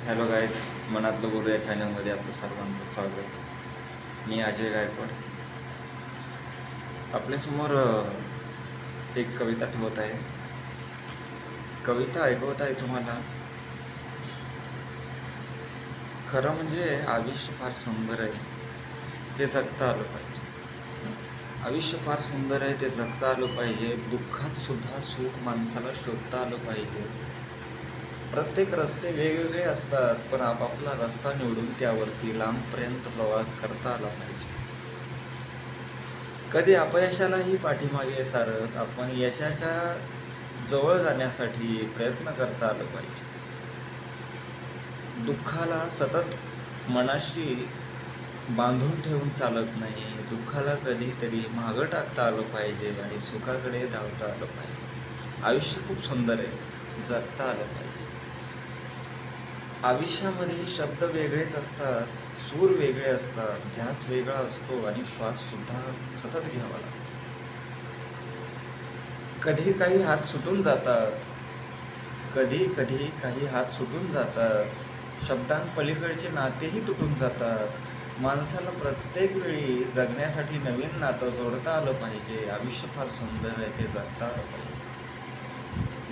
Hello guys, मनातलं बोलू या चॅनलमध्ये आपलं सर्वांचं स्वागत. मी अजय गायकवाड. आपल्यासमोर एक कविता ठेवत आहे. कविता ऐकवत आहे तुम्हाला. खरं म्हणजे आयुष्य फार सुंदर आहे, ते जगता आलं पाहिजे. आयुष्य फार सुंदर आहे, ते जगता आलं पाहिजे. दुःखात सुद्धा सुख माणसाला शोधता आलं पाहिजे. प्रत्येक रस्ते वेगवेगळे असतात, पण आपापला रस्ता निवडून त्यावरती लांबपर्यंत प्रवास करता आला पाहिजे. कधी अपयशालाही पाठीमागे सारत आपण यशाच्या जवळ जाण्यासाठी प्रयत्न करता आलं पाहिजे. दुःखाला सतत मनाशी बांधून ठेवून चालत नाही. दुःखाला कधीतरी मागं टाकता आलं पाहिजे आणि सुखाकडे धावता आलं पाहिजे. आयुष्य खूप सुंदर आहे, जगता आलं पाहिजे. आयुष्यामध्ये शब्द वेगळेच असतात, सूर वेगळे असतात, ध्यास वेगळा असतो आणि श्वाससुद्धा सतत घ्यावा लागतो. कधी काही हात सुटून जातात, कधी कधी काही हात सुटून जातात, शब्दांपलीकडचे नातेही तुटून जातात. माणसाला प्रत्येक वेळी जगण्यासाठी नवीन नातं जोडता आलं पाहिजे. आयुष्य फार सुंदर आहे, ते जगता आलं पाहिजे.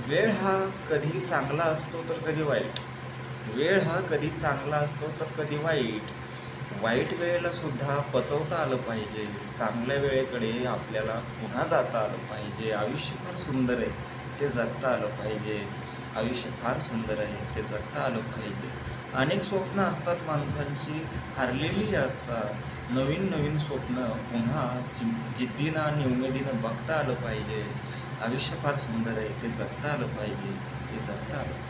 वेळ हा कधी चांगला असतो तर कधी वाईट. वेळ हा कधी चांगला असतो तर कधी वाईट. वाईट वेळेला सुद्धा पचवता आलं पाहिजे. चांगल्या वेळेकडे आपल्याला पुन्हा जाता आलं पाहिजे. आयुष्य फार सुंदर आहे, ते जगता आलं पाहिजे. आयुष्य फार सुंदर आहे, ते जगता आलं पाहिजे. अनेक स्वप्न असतात माणसांची, हरलेली असतात. नवीन नवीन स्वप्न पुन्हा जिद्दीनं आणि उमेदीनं बघता आलं पाहिजे. आयुष्य फार सुंदर आहे, ते जगता आलं पाहिजे, ते जगता आलं पाहिजे.